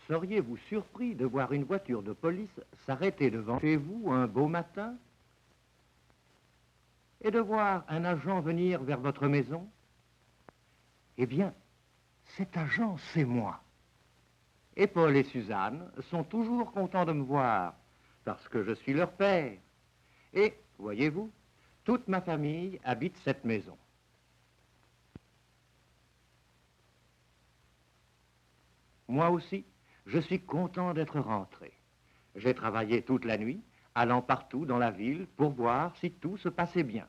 Seriez-vous surpris de voir une voiture de police s'arrêter devant chez vous un beau matin et de voir un agent venir vers votre maison? Eh bien, cet agent, c'est moi. Et Paul et Suzanne sont toujours contents de me voir parce que je suis leur père. Et, voyez-vous, toute ma famille habite cette maison. Moi aussi, je suis content d'être rentré. J'ai travaillé toute la nuit, allant partout dans la ville pour voir si tout se passait bien.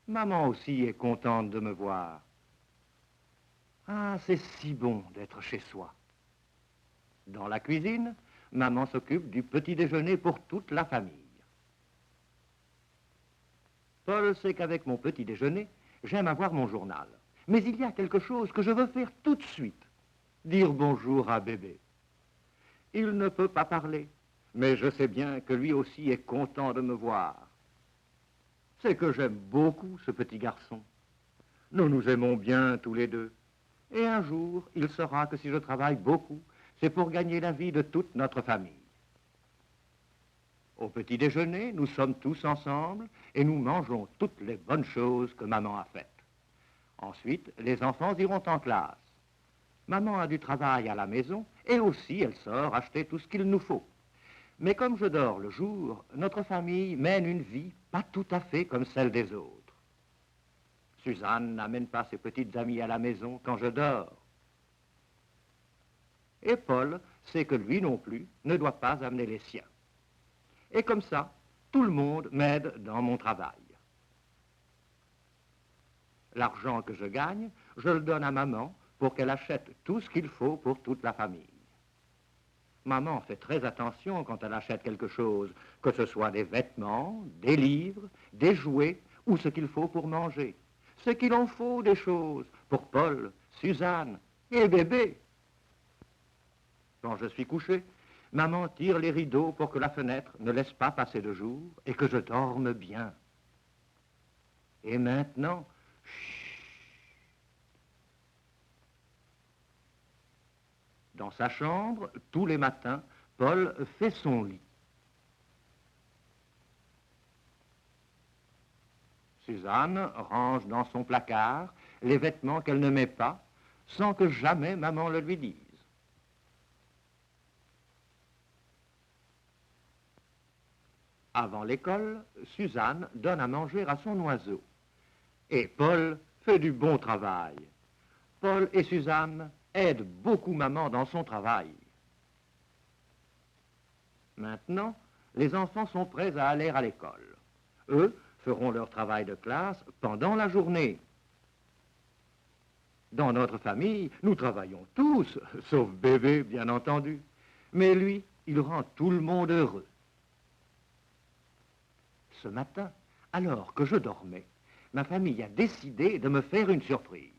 Maman aussi est contente de me voir. Ah, c'est si bon d'être chez soi. Dans la cuisine, maman s'occupe du petit déjeuner pour toute la famille. Paul sait qu'avec mon petit déjeuner, j'aime avoir mon journal. Mais il y a quelque chose que je veux faire tout de suite. Dire bonjour à bébé. Il ne peut pas parler, mais je sais bien que lui aussi est content de me voir. C'est que j'aime beaucoup ce petit garçon. Nous nous aimons bien tous les deux. Et un jour, il saura que si je travaille beaucoup, c'est pour gagner la vie de toute notre famille. Au petit déjeuner, nous sommes tous ensemble et nous mangeons toutes les bonnes choses que maman a faites. Ensuite, les enfants iront en classe. Maman a du travail à la maison et aussi elle sort acheter tout ce qu'il nous faut. Mais comme je dors le jour, notre famille mène une vie pas tout à fait comme celle des autres. Suzanne n'amène pas ses petites amies à la maison quand je dors. Et Paul sait que lui non plus ne doit pas amener les siens. Et comme ça, tout le monde m'aide dans mon travail. L'argent que je gagne, je le donne à maman pour qu'elle achète tout ce qu'il faut pour toute la famille. Maman fait très attention quand elle achète quelque chose, que ce soit des vêtements, des livres, des jouets ou ce qu'il faut pour manger. Ce qu'il en faut des choses pour Paul, Suzanne et bébé. Quand je suis couché, maman tire les rideaux pour que la fenêtre ne laisse pas passer de jour et que je dorme bien. Et maintenant, dans sa chambre, tous les matins, Paul fait son lit. Suzanne range dans son placard les vêtements qu'elle ne met pas, sans que jamais maman le lui dise. Avant l'école, Suzanne donne à manger à son oiseau. Et Paul fait du bon travail. Paul et Suzanne aident beaucoup maman dans son travail. Maintenant, les enfants sont prêts à aller à l'école. Eux feront leur travail de classe pendant la journée. Dans notre famille, nous travaillons tous, sauf bébé, bien entendu. Mais lui, il rend tout le monde heureux. Ce matin, alors que je dormais, ma famille a décidé de me faire une surprise.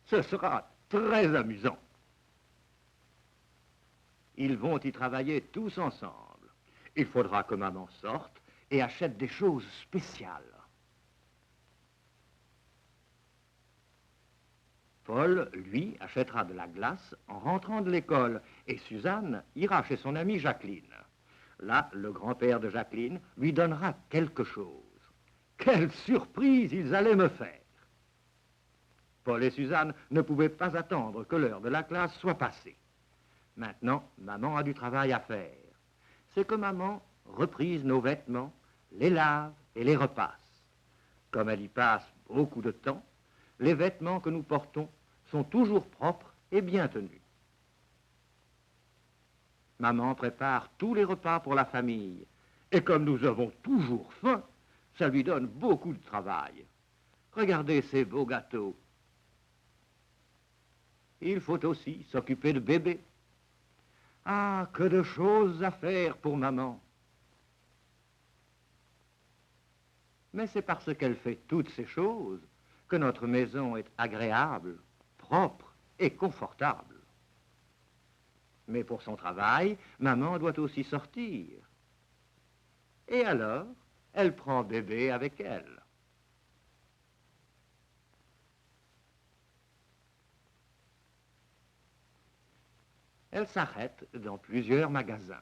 Ce sera très amusant. Ils vont y travailler tous ensemble. Il faudra que maman sorte et achète des choses spéciales. Paul, lui, achètera de la glace en rentrant de l'école et Suzanne ira chez son amie Jacqueline. Là, le grand-père de Jacqueline lui donnera quelque chose. Quelle surprise ils allaient me faire! Paul et Suzanne ne pouvaient pas attendre que l'heure de la classe soit passée. Maintenant, maman a du travail à faire. C'est que maman reprise nos vêtements, les lave et les repasse. Comme elle y passe beaucoup de temps, les vêtements que nous portons sont toujours propres et bien tenus. Maman prépare tous les repas pour la famille. Et comme nous avons toujours faim, ça lui donne beaucoup de travail. Regardez ces beaux gâteaux. Il faut aussi s'occuper de bébé. Ah, que de choses à faire pour maman. Mais c'est parce qu'elle fait toutes ces choses que notre maison est agréable, propre et confortable. Mais pour son travail, maman doit aussi sortir. Et alors, elle prend bébé avec elle. Elle s'arrête dans plusieurs magasins.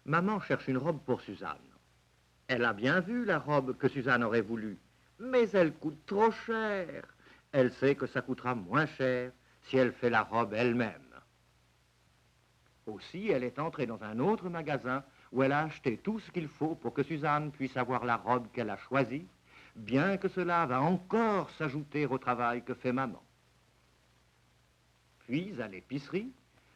Maman cherche une robe pour Suzanne. Elle a bien vu la robe que Suzanne aurait voulu, mais elle coûte trop cher. Elle sait que ça coûtera moins cher si elle fait la robe elle-même. Aussi, elle est entrée dans un autre magasin où elle a acheté tout ce qu'il faut pour que Suzanne puisse avoir la robe qu'elle a choisie, bien que cela va encore s'ajouter au travail que fait maman. Puis, à l'épicerie,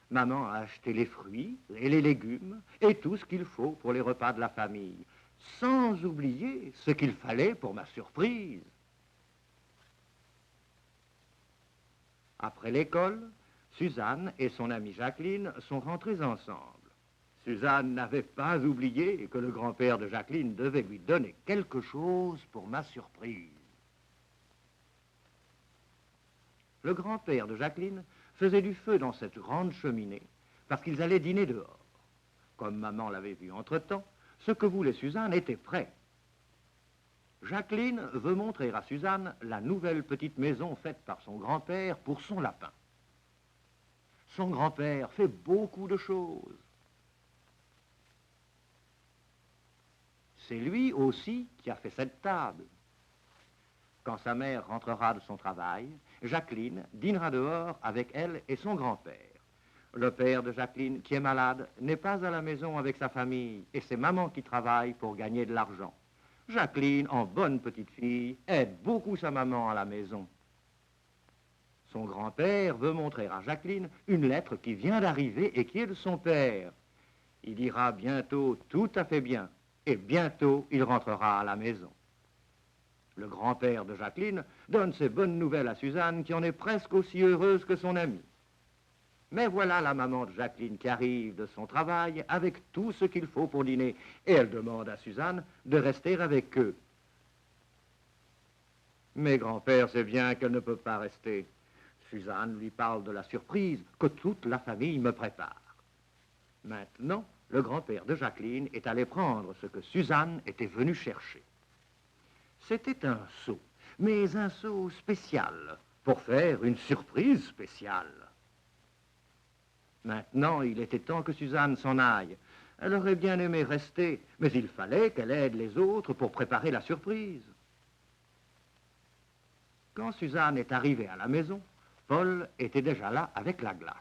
maman a acheté les fruits et les légumes et tout ce qu'il faut pour les repas de la famille, sans oublier ce qu'il fallait pour ma surprise. Après l'école, Suzanne et son amie Jacqueline sont rentrées ensemble. Suzanne n'avait pas oublié que le grand-père de Jacqueline devait lui donner quelque chose pour ma surprise. Le grand-père de Jacqueline faisait du feu dans cette grande cheminée parce qu'ils allaient dîner dehors. Comme maman l'avait vu entre-temps, ce que voulait Suzanne était prêt. Jacqueline veut montrer à Suzanne la nouvelle petite maison faite par son grand-père pour son lapin. Son grand-père fait beaucoup de choses. C'est lui aussi qui a fait cette table. Quand sa mère rentrera de son travail, Jacqueline dînera dehors avec elle et son grand-père. Le père de Jacqueline, qui est malade, n'est pas à la maison avec sa famille et c'est maman qui travaille pour gagner de l'argent. Jacqueline, en bonne petite fille, aide beaucoup sa maman à la maison. Son grand-père veut montrer à Jacqueline une lettre qui vient d'arriver et qui est de son père. Il ira bientôt tout à fait bien et bientôt il rentrera à la maison. Le grand-père de Jacqueline donne ses bonnes nouvelles à Suzanne qui en est presque aussi heureuse que son amie. Mais voilà la maman de Jacqueline qui arrive de son travail avec tout ce qu'il faut pour dîner et elle demande à Suzanne de rester avec eux. Mais grand-père sait bien qu'elle ne peut pas rester. Suzanne lui parle de la surprise que toute la famille me prépare. Maintenant, le grand-père de Jacqueline est allé prendre ce que Suzanne était venue chercher. C'était un seau, mais un seau spécial, pour faire une surprise spéciale. Maintenant, il était temps que Suzanne s'en aille. Elle aurait bien aimé rester, mais il fallait qu'elle aide les autres pour préparer la surprise. Quand Suzanne est arrivée à la maison, Paul était déjà là avec la glace.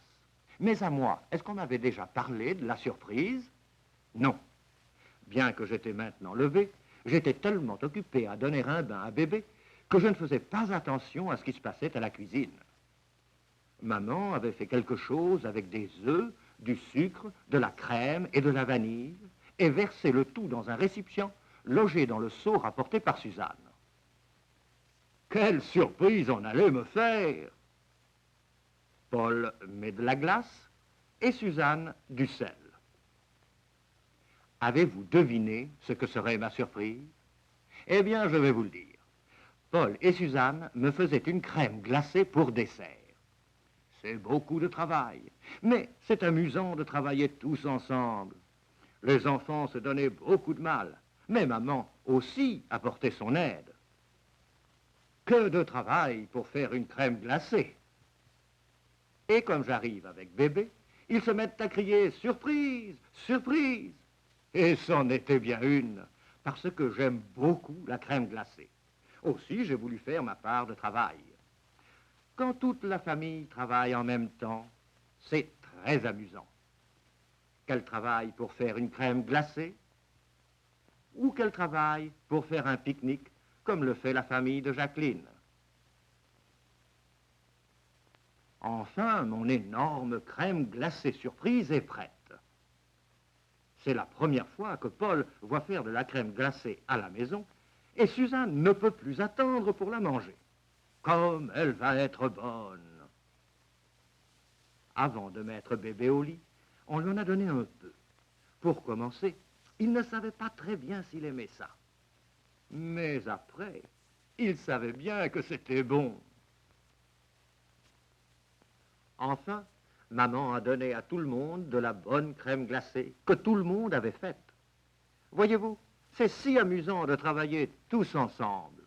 Mais à moi, est-ce qu'on m'avait déjà parlé de la surprise? Non. Bien que j'étais maintenant levé, j'étais tellement occupé à donner un bain à bébé que je ne faisais pas attention à ce qui se passait à la cuisine. Maman avait fait quelque chose avec des œufs, du sucre, de la crème et de la vanille et versé le tout dans un récipient logé dans le seau rapporté par Suzanne. Quelle surprise on allait me faire! Paul met de la glace et Suzanne du sel. Avez-vous deviné ce que serait ma surprise? Eh bien, je vais vous le dire. Paul et Suzanne me faisaient une crème glacée pour dessert. C'est beaucoup de travail, mais c'est amusant de travailler tous ensemble. Les enfants se donnaient beaucoup de mal, mais maman aussi apportait son aide. Que de travail pour faire une crème glacée! Et comme j'arrive avec bébé, ils se mettent à crier « Surprise! Surprise !» Et c'en était bien une, parce que j'aime beaucoup la crème glacée. Aussi, j'ai voulu faire ma part de travail. Quand toute la famille travaille en même temps, c'est très amusant. Qu'elle travaille pour faire une crème glacée ou qu'elle travaille pour faire un pique-nique comme le fait la famille de Jacqueline. Enfin, mon énorme crème glacée surprise est prête. C'est la première fois que Paul voit faire de la crème glacée à la maison et Suzanne ne peut plus attendre pour la manger. Comme elle va être bonne! Avant de mettre bébé au lit, on lui en a donné un peu. Pour commencer, il ne savait pas très bien s'il aimait ça. Mais après, il savait bien que c'était bon. Enfin, maman a donné à tout le monde de la bonne crème glacée que tout le monde avait faite. Voyez-vous, c'est si amusant de travailler tous ensemble.